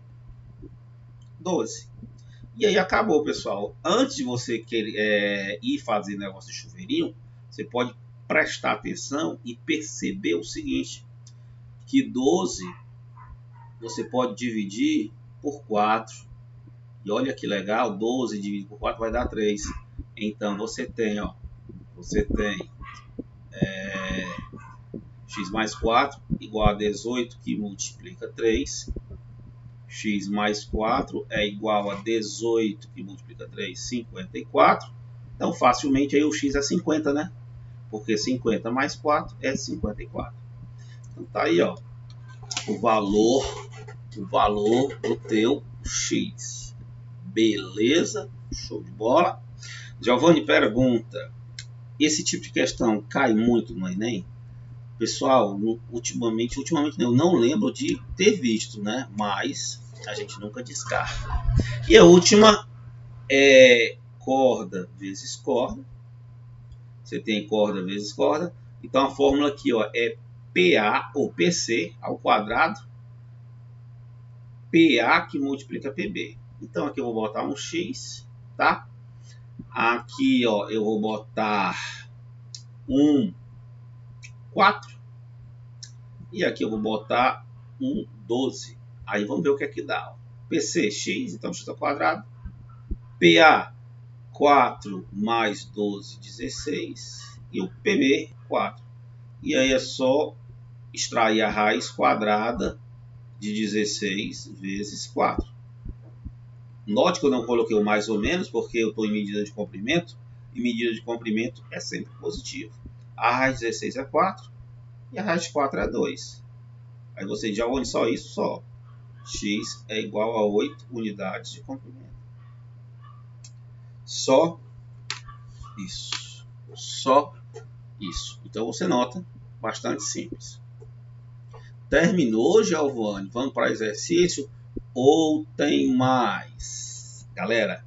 Speaker 1: 12. E aí acabou, pessoal. Antes de você ir fazer negócio de chuveirinho, você pode prestar atenção e perceber o seguinte, que 12 você pode dividir por 4. E olha que legal, 12 dividido por 4 vai dar 3. Então você tem, ó, x mais 4 igual a 18 que multiplica 3. X mais 4 é igual a 18 que multiplica 3, 54. Então facilmente aí o x é 50, né? Porque 50 mais 4 é 54. Então tá aí, ó, o valor do teu x. Beleza? Show de bola. Giovanni pergunta, esse tipo de questão cai muito no Enem? Pessoal, ultimamente eu não lembro de ter visto, né? Mas a gente nunca descarta. E a última é corda vezes corda. Você tem corda vezes corda. Então a fórmula aqui, ó, é PA ou PC ao quadrado. PA que multiplica PB. Então aqui eu vou botar um X, tá? Aqui, ó, eu vou botar um 4. E aqui eu vou botar um 12. Aí vamos ver o que é que dá. Ó. PC, X, então X ao quadrado. PA, 4 mais 12, 16. E o PB, 4. E aí é só extrair a raiz quadrada de 16 vezes 4. Note que eu não coloquei o mais ou menos, porque eu estou em medida de comprimento. E medida de comprimento é sempre positivo. A raiz de 16 é 4 e a raiz de 4 é 2. Aí você já olha só isso, só. X é igual a 8 unidades de comprimento. Só isso. Só isso. Então você nota Bastante simples. Terminou, Giovanni? Vamos para o exercício ou tem mais? Galera,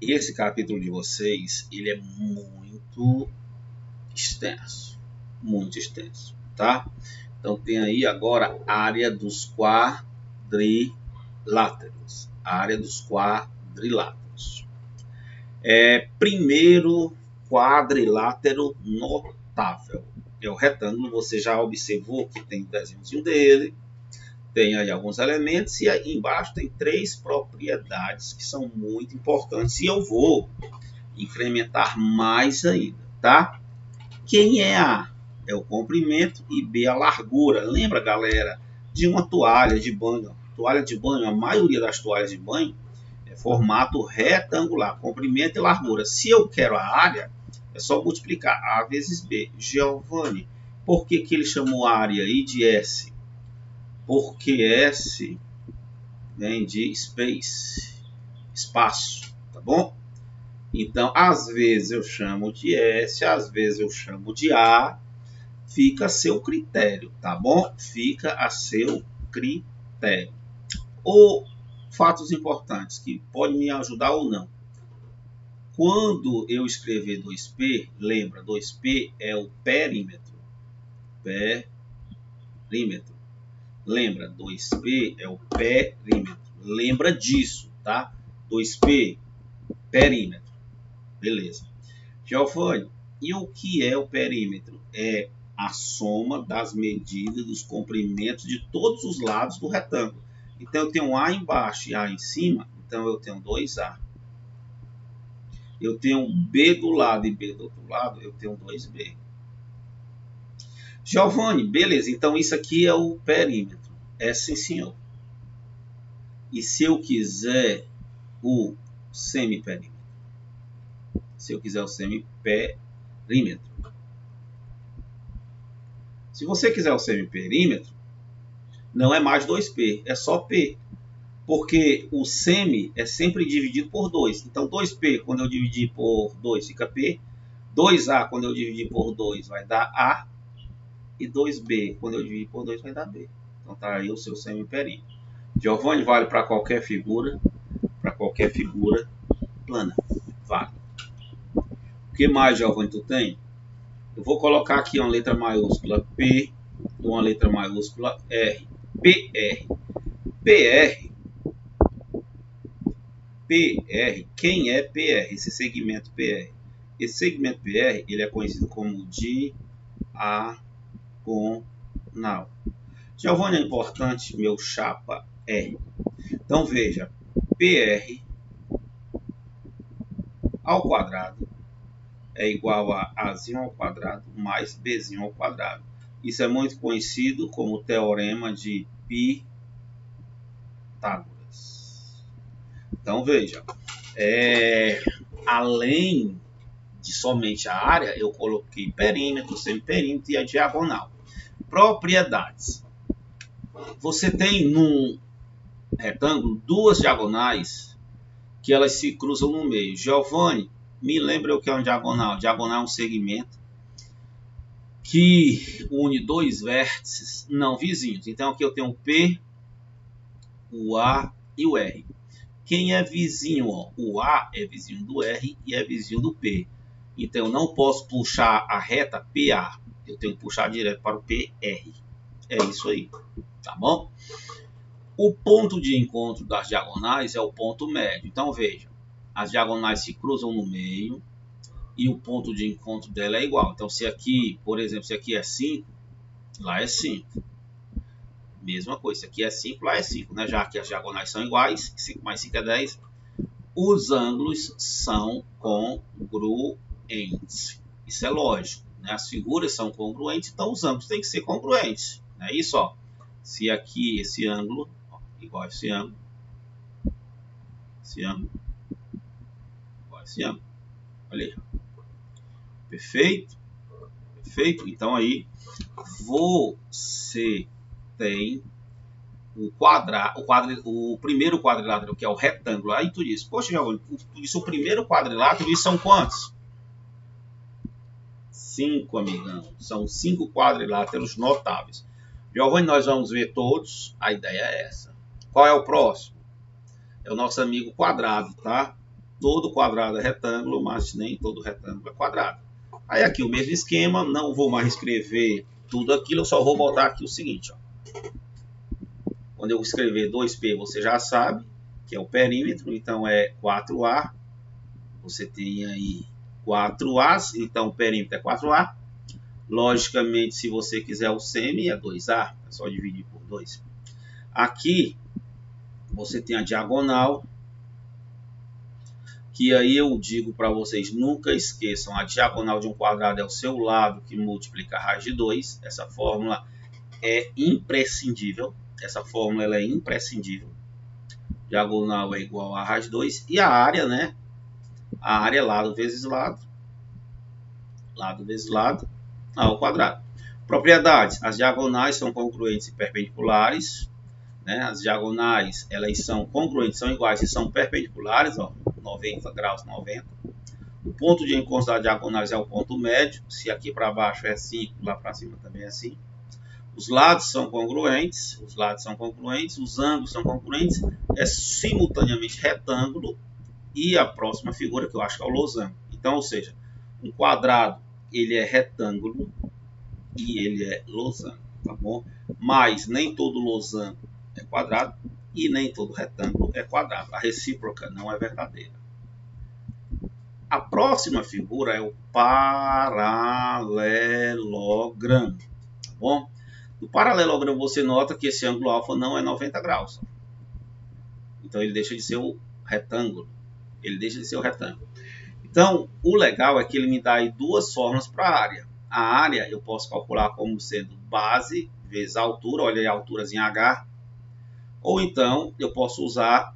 Speaker 1: esse capítulo de vocês, ele é muito extenso, tá? Então tem aí agora a área dos quadriláteros, primeiro quadrilátero notável é o retângulo. Você já observou que tem o desenhozinho dele, tem aí alguns elementos e aí embaixo tem 3 propriedades que são muito importantes e eu vou incrementar mais ainda, tá? Quem é A? É o comprimento e B a largura. Lembra, galera, de uma toalha de banho? Toalha de banho, a maioria das toalhas de banho é formato retangular, comprimento e largura. Se eu quero a área, é só multiplicar A vezes B. Giovanni, por que ele chamou a área aí de S? Porque S vem de space, espaço, tá bom? Então, às vezes eu chamo de S, às vezes eu chamo de A, fica a seu critério, tá bom? Fica a seu critério. Ou fatos importantes que podem me ajudar ou não. Quando eu escrever 2P, lembra, 2P é o perímetro. Perímetro. Lembra, 2P é o perímetro. Lembra disso, tá? 2P, perímetro. Beleza. Giovanni, e o que é o perímetro? É a soma das medidas dos comprimentos de todos os lados do retângulo. Então, eu tenho A embaixo e A em cima, então eu tenho 2A. Eu tenho B do lado e B do outro lado, eu tenho 2B. Giovanni, beleza, então isso aqui é o perímetro. É sim, senhor. E se eu quiser o semiperímetro? Se eu quiser o semiperímetro. Se você quiser o semiperímetro, não é mais 2P, é só P. Porque o semi é sempre dividido por 2. Então, 2P, quando eu dividir por 2, fica P. 2A, quando eu dividir por 2, vai dar A. E 2B, quando eu dividir por 2, vai dar B. Então, tá aí o seu semiperímetro. Giovanni, vale para qualquer figura plana. Vale. O que mais, Giovanni, tu tem? Eu vou colocar aqui uma letra maiúscula P, uma letra maiúscula R. PR. PR, quem é PR? Esse segmento PR. Esse segmento PR, ele é conhecido como diagonal. Giovanni, é importante, meu chapa, é. Então, veja, PR ao quadrado é igual a Azinho ao quadrado mais Bzinho ao quadrado. Isso é muito conhecido como o teorema de Pitágoras. Então, veja, além de somente a área, eu coloquei perímetro, semiperímetro e a diagonal. Propriedades. Você tem num retângulo 2 diagonais que elas se cruzam no meio. Giovanni, me lembra o que é uma diagonal? Diagonal é um segmento que une 2 vértices não vizinhos. Então aqui eu tenho o P, o A e o R. Quem é vizinho? Ó? O A é vizinho do R e é vizinho do P. Então eu não posso puxar a reta PA. Eu tenho que puxar direto para o PR. É isso aí, tá bom? O ponto de encontro das diagonais é o ponto médio. Então veja, as diagonais se cruzam no meio e o ponto de encontro dela é igual. Então se aqui, por exemplo, se aqui é 5, lá é 5. Mesma coisa, se aqui é 5, lá é 5, né? Já que as diagonais são iguais, 5 mais 5 é 10. Os ângulos são congruentes. Isso é lógico, né? As figuras são congruentes, então os ângulos têm que ser congruentes. Não é isso? Ó. Se aqui esse ângulo, ó, igual a esse ângulo, igual a esse ângulo. Olha aí. Perfeito? Perfeito? Então aí você tem o primeiro quadrilátero, que é o retângulo. Aí tu diz, poxa, isso é o primeiro quadrilátero e são quantos? 5, amigão. São 5 quadriláteros notáveis. Giovanni, nós vamos ver todos. A ideia é essa. Qual é o próximo? É o nosso amigo quadrado, tá? Todo quadrado é retângulo, mas nem todo retângulo é quadrado. Aí aqui o mesmo esquema, não vou mais escrever tudo aquilo, eu só vou botar aqui o seguinte, ó. Quando eu escrever 2P, você já sabe que é o perímetro, então é 4A. Você tem aí 4As, então o perímetro é 4A. Logicamente, se você quiser o semi, é 2A, é só dividir por 2. Aqui, você tem a diagonal, que aí eu digo para vocês, nunca esqueçam, a diagonal de um quadrado é o seu lado que multiplica a raiz de 2. Essa fórmula é imprescindível. Essa fórmula ela é imprescindível. Diagonal é igual a raiz de 2. E a área, né? A área é lado vezes lado. Lado vezes lado ao quadrado. Propriedades. As diagonais são congruentes e perpendiculares. Né? As diagonais elas são congruentes, são iguais e são perpendiculares. Ó, 90 graus, 90. O ponto de encontro das diagonais é o ponto médio. Se aqui para baixo é 5, lá para cima também é 5. Os lados são congruentes, os ângulos são congruentes, é simultaneamente retângulo e a próxima figura que eu acho que é o losango. Então, ou seja, um quadrado ele é retângulo e ele é losango, tá bom? Mas nem todo losango é quadrado e nem todo retângulo é quadrado. A recíproca não é verdadeira. A próxima figura é o paralelogramo, tá bom? No paralelogramo você nota que esse ângulo alfa não é 90 graus. Então ele deixa de ser o retângulo. Então o legal é que ele me dá aí duas fórmulas para a área. A área eu posso calcular como sendo base vezes a altura, olha aí a altura em H. Ou então eu posso usar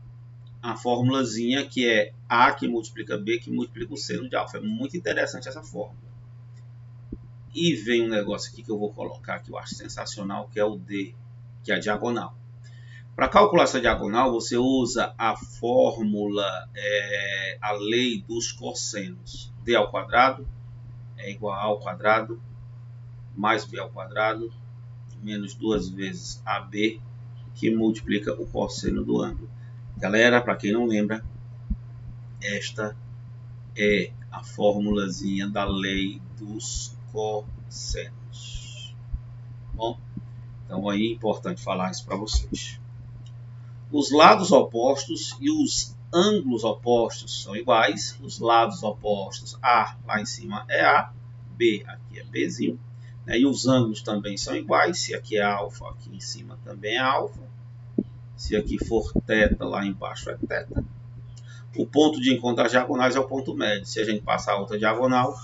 Speaker 1: a formulazinha que é A que multiplica B que multiplica o seno de alfa. É muito interessante essa fórmula. E vem um negócio aqui que eu vou colocar que eu acho sensacional, que é o D, que é a diagonal. Para calcular essa diagonal, você usa a fórmula, a lei dos cossenos. D ao quadrado é igual a ao quadrado mais B ao quadrado menos 2 vezes AB, que multiplica o cosseno do ângulo. Galera, para quem não lembra, esta é a formulazinha da lei dos cossenos. Bom, então aí é importante falar isso para vocês. Os lados opostos e os ângulos opostos são iguais. Os lados opostos, A lá em cima é A, B aqui é Bzinho, né? E os ângulos também são iguais. Se aqui é alfa, aqui em cima também é alfa. Se aqui for θ, lá embaixo é θ. O ponto de encontro das diagonais é o ponto médio. Se a gente passar a outra diagonal,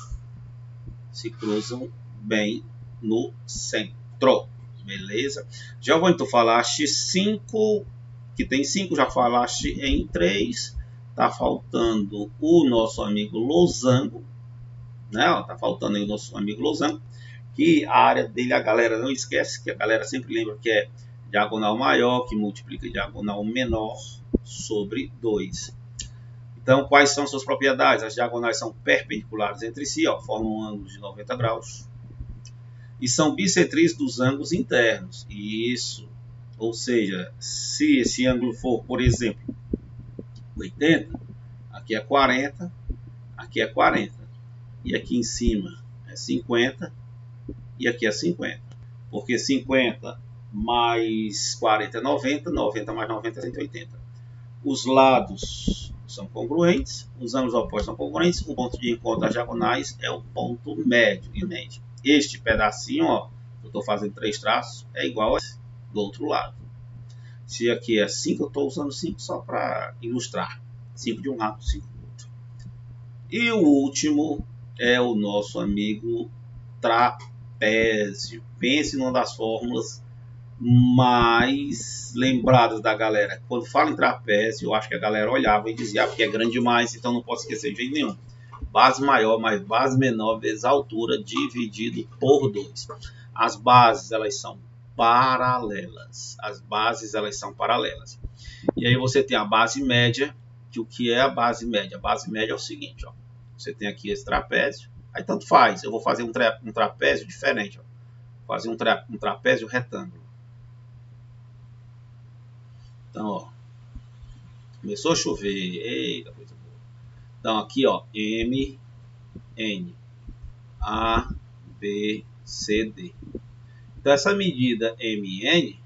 Speaker 1: se cruzam bem no centro. Beleza? Giovanni, tu falaste 5, que tem 5, já falaste em 3. Tá faltando o nosso amigo losango, né? Tá faltando aí o nosso amigo losango, que a área dele a galera não esquece, que a galera sempre lembra que é diagonal maior, que multiplica diagonal menor sobre 2. Então, quais são suas propriedades? As diagonais são perpendiculares entre si, ó, formam um ângulo de 90 graus. E são bissetrizes dos ângulos internos. Isso. Ou seja, se esse ângulo for, por exemplo, 80, aqui é 40, aqui é 40. E aqui em cima é 50 e aqui é 50. Porque 50 mais 40 é 90, 90 mais 90 é 180. Os lados são congruentes, os ângulos opostos são congruentes, o ponto de encontro das diagonais é o ponto médio. Entende? Este pedacinho, ó, eu estou fazendo 3 traços, é igual a esse do outro lado. Se aqui é 5, eu estou usando 5 só para ilustrar. 5 de um lado, 5 do outro. E o último é o nosso amigo trapézio. Pense numa das fórmulas mais lembradas da galera. Quando fala em trapézio, eu acho que a galera olhava e dizia, porque é grande demais, então não posso esquecer de jeito nenhum. Base maior mais base menor vezes a altura dividido por 2. As bases, elas são paralelas. E aí você tem a base média, que o que é a base média? A base média é o seguinte, ó. Você tem aqui esse trapézio, Aí tanto faz, eu vou fazer um trapézio diferente. Ó. Fazer um trapézio retângulo. Então, ó, começou a chover. Eita, coisa boa. Então, aqui, ó, M, N, A, B, C, D. Então, essa medida MN,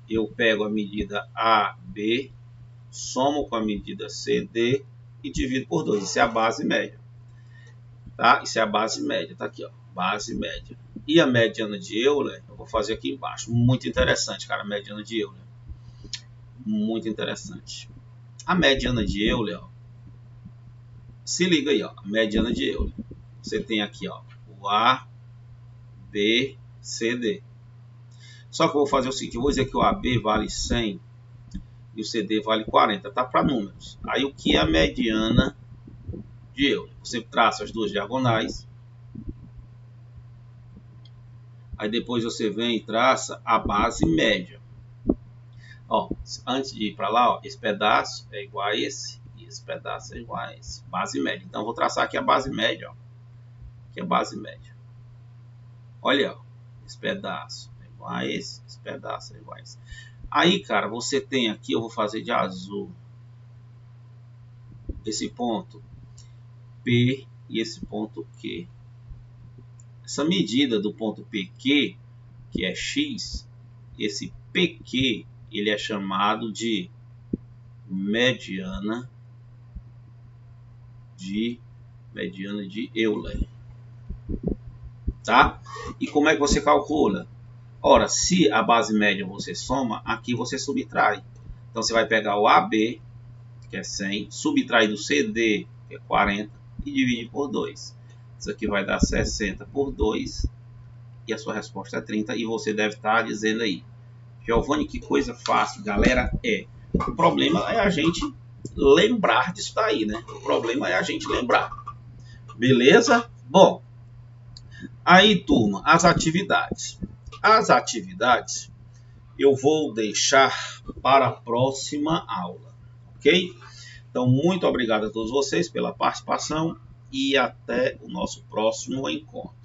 Speaker 1: eu pego a medida AB, somo com a medida CD e divido por 2. Isso é a base média. Tá? Isso é a base média. Tá aqui, ó. Base média. E a mediana de Euler, eu vou fazer aqui embaixo. Muito interessante, cara, a mediana de Euler. Muito interessante. A mediana de Euler, ó, se liga aí, ó, a mediana de Euler. Você tem aqui, ó, o A, B, C, D. Só que eu vou fazer o seguinte, eu vou dizer que o AB vale 100 e o CD vale 40, tá para números. Aí o que é a mediana de Euler? Você traça as duas diagonais. Aí depois você vem e traça a base média. Ó, antes de ir para lá, ó, esse pedaço é igual a esse e esse pedaço é igual a esse. Base média. Então eu vou traçar aqui a base média, ó. Aqui é a base média. Olha, ó, esse pedaço é igual a esse pedaço é igual a esse. Aí, cara, você tem aqui, eu vou fazer de azul, esse ponto P e esse ponto Q. Essa medida do ponto PQ, que é X, esse PQ, ele é chamado de mediana de Euler. Tá? E como é que você calcula? Ora, se a base média você soma, aqui você subtrai. Então você vai pegar o AB, que é 100, subtrai do CD, que é 40, e divide por 2. Isso aqui vai dar 60 por 2, e a sua resposta é 30, e você deve estar dizendo aí, Giovanni, que coisa fácil, galera, é. O problema é a gente lembrar disso daí, né? O problema é a gente lembrar. Beleza? Bom, aí, turma, as atividades. As atividades eu vou deixar para a próxima aula, ok? Então, muito obrigado a todos vocês pela participação e até o nosso próximo encontro.